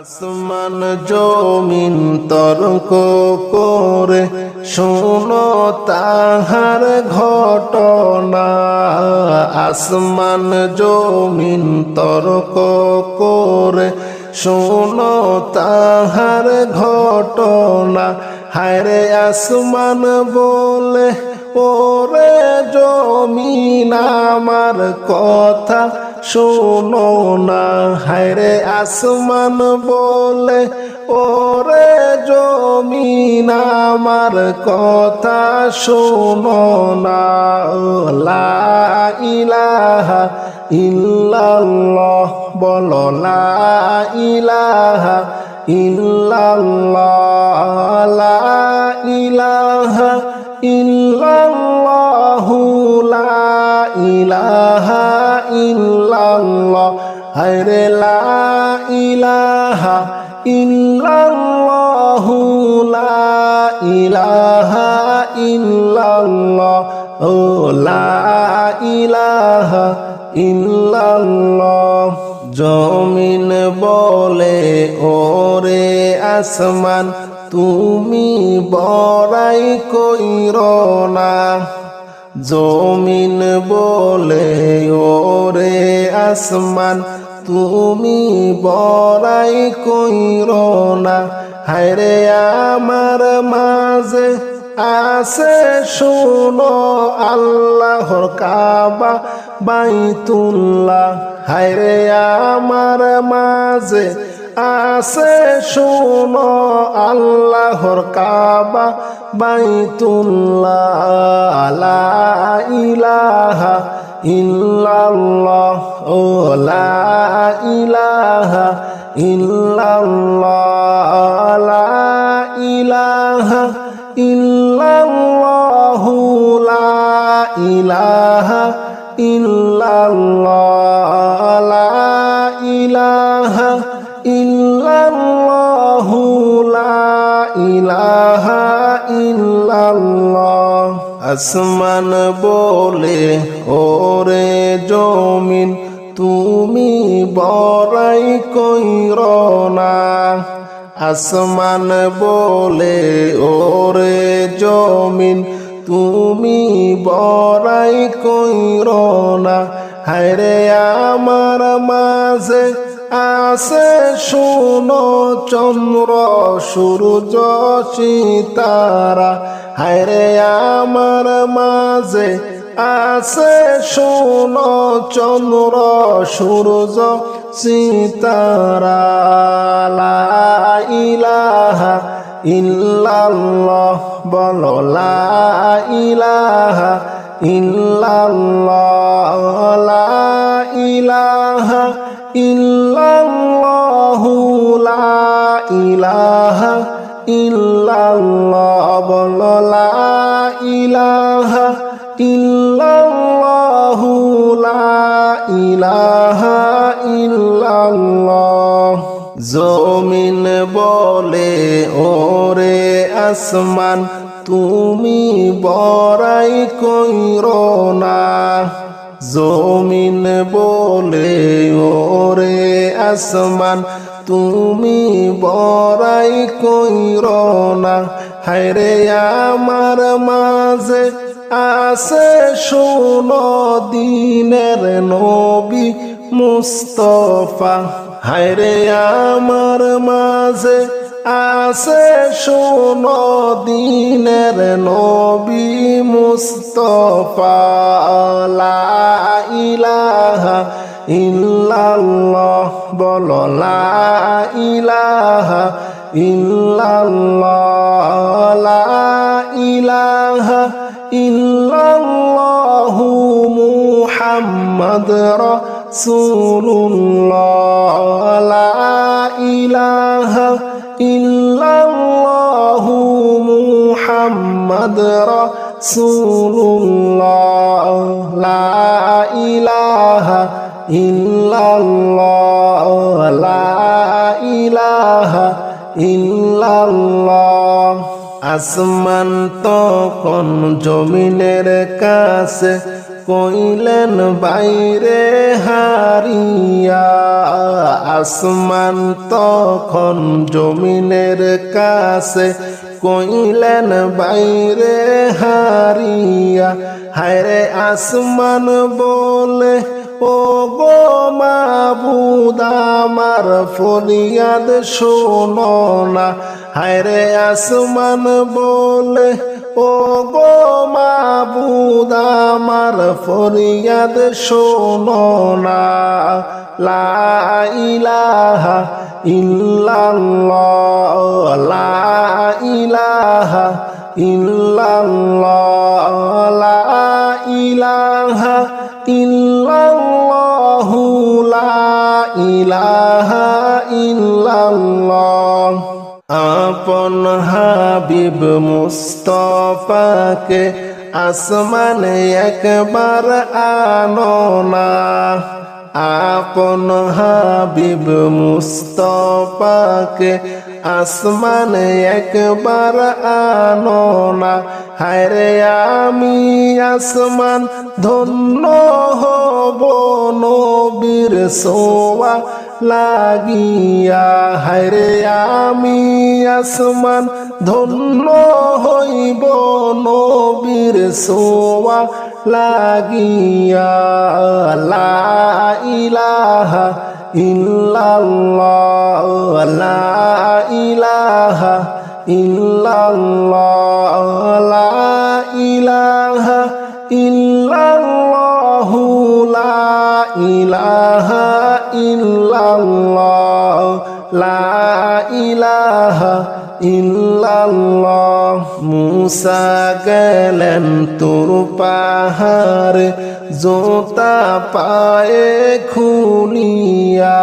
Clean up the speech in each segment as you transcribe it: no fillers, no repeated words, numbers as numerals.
আসমান জমিন তর্ক করে শোনো তাহার ঘটনা। আসমান জমিন তর্ক করে শোনো তাহার ঘটনা। হায়রে আসমান বলে ওরে জমিন আমার কথা শোনো না। হায়রে আসমান বলে ওরে জমিন আমার কথা শোনো না। লা ইলাহা ইল্লাল্লাহ বলো, লা ইলাহা ইল্লাল্লাহ, লা ইলাহা ইল্লাল্লাহু, লা ইলাহা ইল্লাল্লাহ। হায়রে লা ইলাহা ইল্লাল্লাহু, লা ইলাহা ইল্লাল্লাহ, ও লা ইলাহা ইল্লাল্লাহ। জমিন বলে ওরে আসমান তুমি বড়াই কইরো না। জমিন বলে ওরে আসমান তুমি বড়াই কইরো না। হায়রে আমার মাঝে আছে শোনো আল্লাহর কাবা বাইতুল্লাহ। হায়রে আমার মাঝে আছে শোনো আল্লাহর কাবা বাইতুল্লাহ। লা ইলাহা ইল্লাল্লাহ, ও লা ইলাহা ইল্লাল্লাহ, লা ইলাহা ইল্লাল্লাহু, লা ইলাহা ইল্লাল্লাহ, লা ইলাহা ইল্লাল্লাহু, লা ইলাহা ইল্লাল্লাহ। আসমান বলে ওরে জমিন তুমি বড়াই কইরো না। আসমান বলে ওরে জমিন তুমি বড়াই কইরো না। হায়রে আমার মাঝে আছে শোনো চন্দ্র সূর্য সিতারা। হায়রে আমার মাঝে আছে শোনো চন্দ্র সূর্য সিতারা। লা ইলাহা ইল্লাল্লাহ বলো, লা ইলাহা ইল্লাল্লাহ, লা ইলাহা ইল্লাল্লাহু, লা ইলাহা ইল্লাল্লাহ বলো, লা ইলাহা ইল্লাল্লাহু, লা ইলাহা ইল্লাল্লাহ। জমিন বলে ওরে আসমান তুমি বড়াই কইরো না। জমিন বলে ওরে আসমান তুমি বড়াই কইরো না। হায়রে আমার মাঝে আছে শোনো দিনের নবী মুস্তাফা। হায়রে আমার মাঝে আছে শোনো দিনের নবী মুস্তাফা। লা ইলাহা ইল্লাল্লাহ বলো, লা ইলাহা ইল্লাল্লাহ, লা ইলাহা ইল্লাল্লাহু মুহাম্মদ রাসূলুল্লাহ। লা ইলাহা ইল্লাল্লাহু মুহাম্মদ রাসূলুল্লাহ। লা ইলাহা ইল্লাল্লাহ, লা ইলাহা ইল্লাল্লাহ। আসমান তখন জমিনের কাছে কইলেন বাইরে হারিয়া। আসমান তখন জমিনের কাছে কইলেন বাইরে হারিয়া। হায়রে আসমান বলে ও গো মাবুদ আমার ফরিয়াদ শোনো না। হায়রে আসমান বলে ও গো মাবুদ আমার ফরিয়াদ শোনো না। লা ইলাহা ইল্লাল্লাহ, লা ইলাহা ইল্লাল্লাহ, লা ইলাহা ইল্লাল্লাহ, লা ইলাহা ইল্লাল্লাহ। আপন হাবিব মুস্তাফাকে আসমানে একবার আনো না। আপন হাবিব মুস্তাফাকে আসমানে একবার আনো না। হায়রে আমি আসমান ধন্য হব নবীর সোয়া লাগিয়া। হায়রে আমি আসমান ধন্য হইব নবীর সোয়া লাগিয়া। লা ইলাহা ইল্লাল্লাহ, লা ইলাহা ইল্লাল্লাহ, লা ইলাহা ইল্লাল্লাহ, লা ইলাহা ইল্লাল্লাহ, লা ইলাহা ইল্লাল্লাহ। মুসা গেলেন তুর পাহাড়ে জোতা পায়ে খুলিয়া।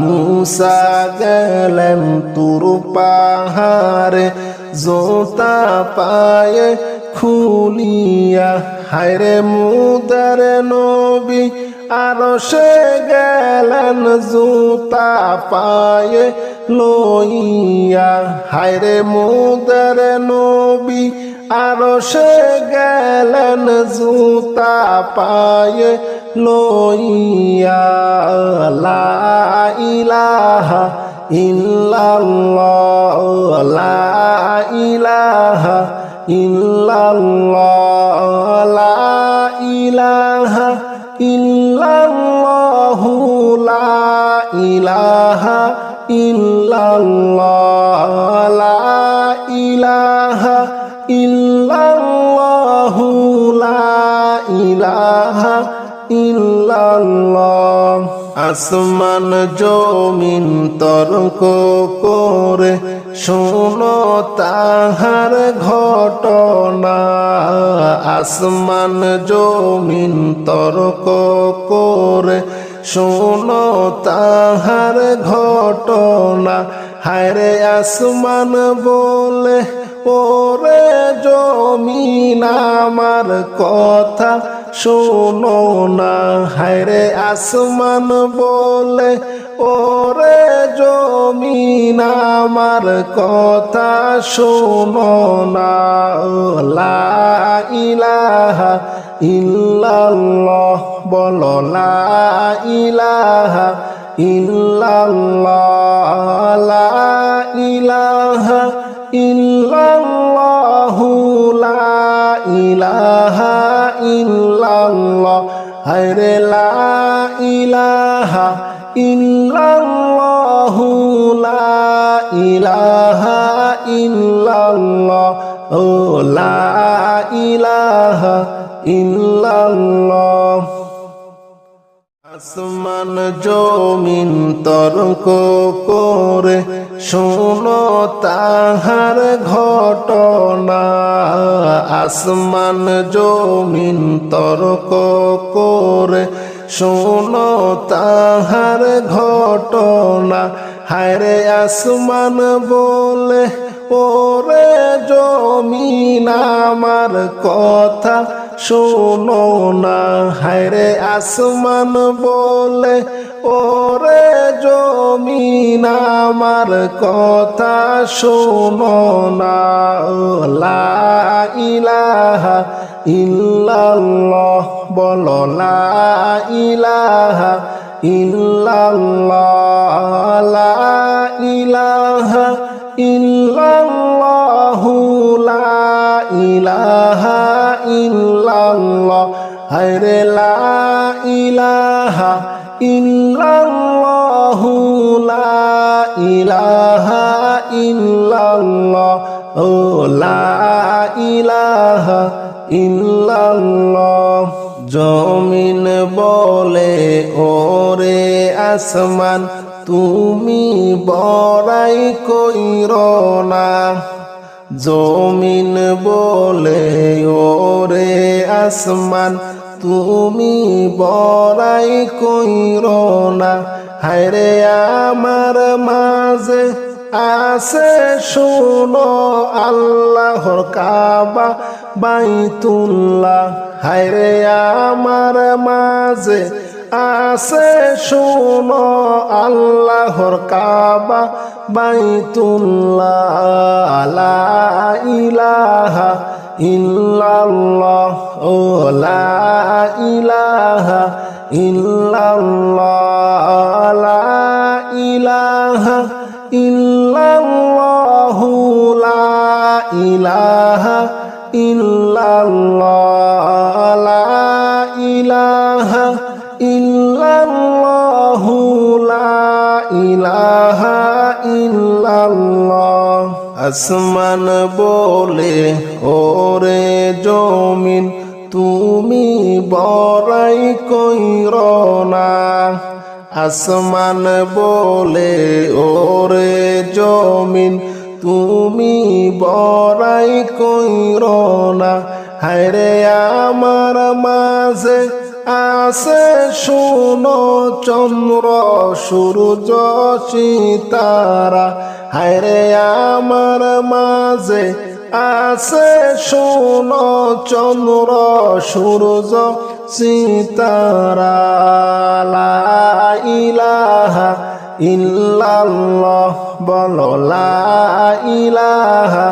মুসা গেলেন তুর পাহাড়ে জোতা পায়ে খুলিয়া। হায়রে মুদার নবী আরশে গেলেন জুতা পায়ে লইয়া। হায়রে মুদার নবী আরশে গেলেন জুতা পায়ে লইয়া। লা ইলাহা ইল্লাল্লাহ, লা ইলাহা ইল্লাল্লাহ, লা ইলাহা ইল্লাল্লাহ, লা ইলাহা ইল্লাল্লাহ, লা ইলাহা ইল্লাল্লাহ, লা ইলাহা ইল্লাল্লাহ। আসমান জমিন তর্ক করে শোনো তাহার ঘটনা। আসমান জমিন তর্ক করে শোনো তাহার ঘটনা। হায়রে আসমান বলে ওরে জমিন আমার কথা শোনো না। হায়রে আসমান বলে ওরে জমিন আমার কথা শোনো না। লা ইলাহা ইল্লাল্লাহ, বলো লা ইলাহা ইল্লাল্লাহ, লা ইলাহা ইল্লাল্লাহ, লা ইলাহা ইল্লাল্লাহ। হায়রে লা ইলাহা ইল্লাল্লাহ, লা ইলাহা ইল্লাল্লাহ, ও লা ইলাহা ইল্লাল্লাহ। আসমান জমিন তর্ক করে শোনো তাহার ঘটনা। আসমান জমিন তর্ক করে শোনো তাহার ঘটনা। হায়রে আসমান বলে ওরে জমিন আমার কথা শোনো না। হায়রে আসমান বলে ওরে জমিন আমার কথা শোনো না। লা ইলাহা ইল্লাল্লাহ বলো লা ইলাহা ইল্লাল্লাহ লা ইলাহা ইল্লাল্লাহু লা ইলাহা ইল্লাল্লাহ হায়রে লা ইলাহা ইল্লাল্লাহু লা ইলাহা ইল্লাল্লাহ ও লা ইলাহা ইল্লাল্লাহ জমিন বলে ওরে আসমান তুমি বড়াই কইরো না জমিন বলে ওরে আসমান তুমি বড়াই কইরো না হায়রে আমার মাঝে আছে শুনো আল্লাহর কাবা বাইতুল্লাহ হায়রে আমার মাঝে আছে শুনো আল্লাহর কাবা বাইতুল্লাহ লা ইলাহা ইল্লাল্লাহ ও লা ইলাহা ইল্লাল্লাহ লা ইলাহা ইল্লাল্লাহু লা ইলাহা ইল্লাল্লাহ লা ইলাহা ইল্লাল্লাহু লা ইলাহা ইল্লাল্লাহ আসমান বলে ওরে জমিন তুমি বড়াই কইরো না আসমান বলে ওরে জমিন তুমি বড়াই কইরো না হায়রে আমার মাঝে আছে শুনো চন্দ্র সূর্য সিতারা হায়রে আমার মাঝে আছে শুনো চন্দ্র সূর্য সিতারা লা ইলাহা ইল্লাল্লাহ বলো লা ইলাহা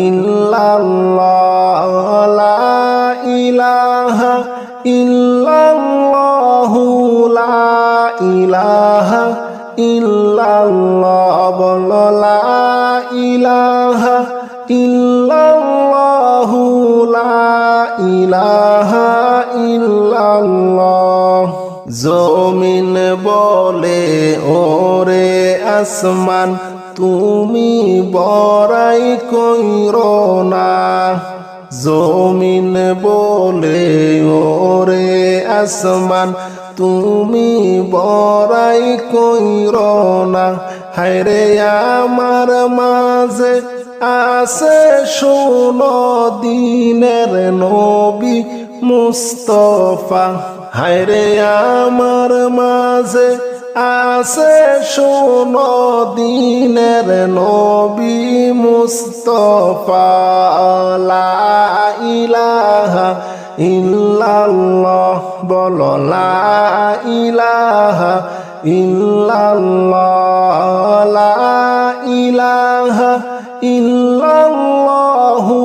ইল্লাল্লাহ লা ইলাহা ইল্লাল্লাহু লা ইলাহা ইল্লাল্লাহ বলো লা ইলাহা ইল্লাল্লাহু লা ইলাহা ইল্লাল্লাহ জমিন বলে ওরে আসমান তুমি বড়াই কইরো না জমিন বলে ওরে আসমান তুমি বড়াই কইরো না হায়রে আমার মাঝে আছে শুনো দিনের নবী মুস্তফা হায়রে আমার মাঝে আছে শুনো দিনের নবী মুস্তফা লা ইলাহা ইল্লাল্লাহ বলো লা ইলাহা ইল্লাল্লাহ লা ইলাহা ইল্লাল্লাহু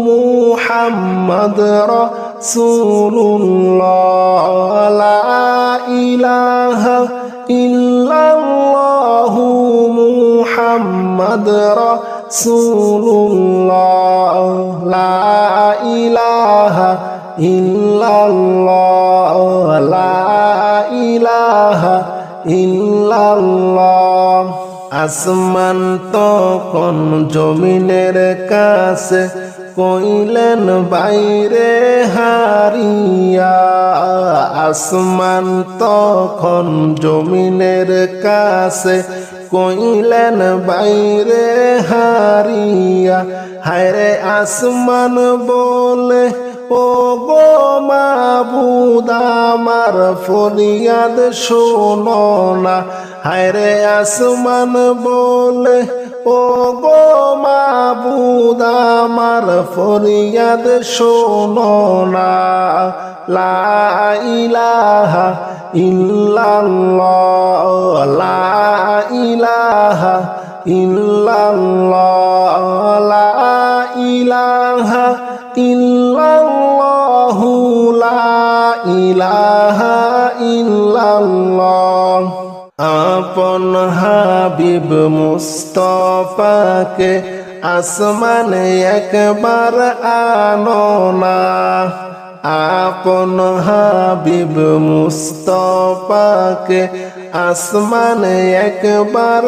মুহাম্মদ রাসূলুল্লাহ লা ইলাহা ইল্লাল্লাহু মুহাম্মদ রাসূলুল্লাহ লা ইলাহা ইল্লাল্লাহ লা ইলাহা ইল্লাল্লাহ আসমান তখন জমিনের কাছে কইলেন বাইরে হারিয়া আসমান তখন জমিনের কাছে কইলেন বাইরে হারিয়া হায়রে আসমান বলে ও গো মাবুদ আমার ফরিয়াদ শোনো না হায়রে আসমান বলে ও গো মাবুদ আমার ফরিয়াদ শোনো না লা ইলাহা ইল্লাল্লাহ লা ইলাহা ইল্লাল্লাহ লা ইলাহা ইল্লাল্লাহ ইলাহা ইল্লাল্লাহ। আপন হাবিব মুস্তাফাকে আসমানে একবার আনো না, আপন হাবিব মুস্তাফাকে আসমানে একবার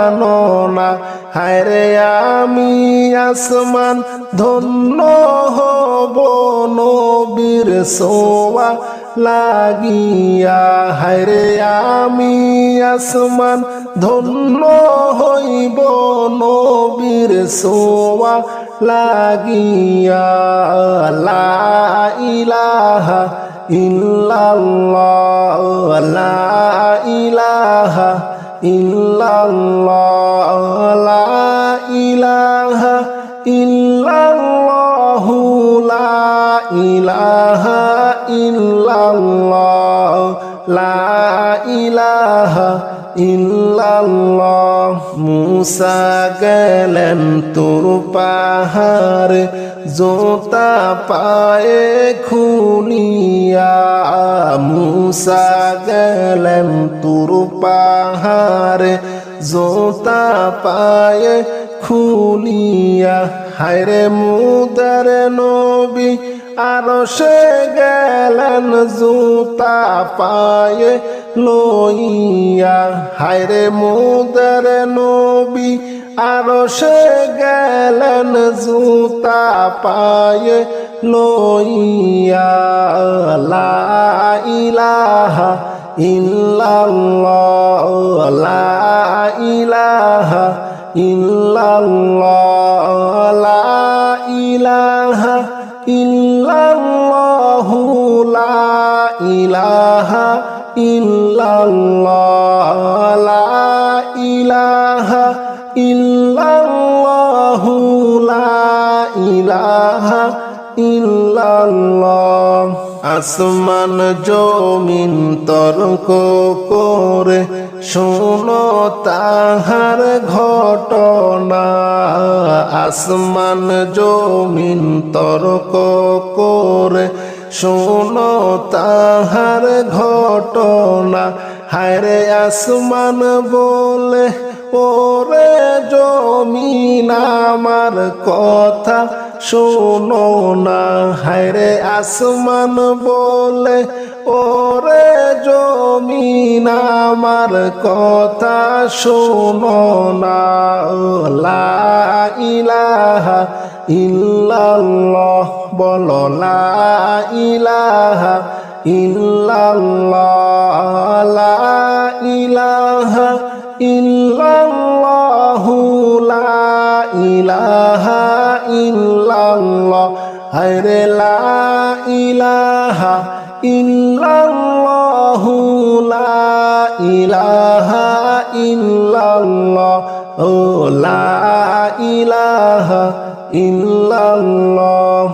আনো না। হায়রে আমি আসমান ধন্য হব নবীর সোয়া লাগিয়া, হায়রে আমি আসমান ধন্য হইব নবীর সোয়া লাগিয়া। লা ইলাহা ইল্লাল্লাহ, লা ইলাহা ইল্লাল্লাহ, লা ইলাহা ইল্লাল্লাহ, লা ইলাহা ইল্লাল্লাহ, লা ইলাহা ইল্লাল্লাহ। মুসা গেলেন তুর পাহাড়ে জোতা পায়ে খুলিয়া, মুসা গেলেন তুর পাহাড়ে জোতা পায়ে খুলিয়া। হায়রে মুদার নবী আরশে গেলেন জুতা পায়ে লইয়া, হায়রে মুদার নবী আরশে গেলেন জুতা পায়ে লইয়া। লা ইলাহা ইল্লাল্লাহ, লা ইলাহা ইল্লাল্লাহ, লা ইলাহা ইল্লাল্লাহ, লা ইলাহা ইল্লাল্লাহ, লা ইলাহা ইল্লাল্লাহ, লা ইলাহা ইল্লাল্লাহ। আসমান জমিন তর্ক করে শোনো তাহার ঘটনা, আসমান জমিন তর্ক করে শোনো তাহার ঘটনা। হায়রে আসমান বলে ওরে জমিন আমার কথা শোনো না, হায়রে আসমান বলে ওরে জমিন আমার কথা শোনো না। লা ইলাহা ইল্লাল্লাহ, বলো লা ইলাহা ইল্লাল্লাহ, লা ইলাহা ইল্লাল্লাহ, লা ইলাহা ইল্লাল্লাহ। হায়রে লা ইলাহা ইল্লাল্লাহ, লা ইলাহা ইল্লাল্লাহ, ও লা ইলাহা ইল্লাল্লাহ।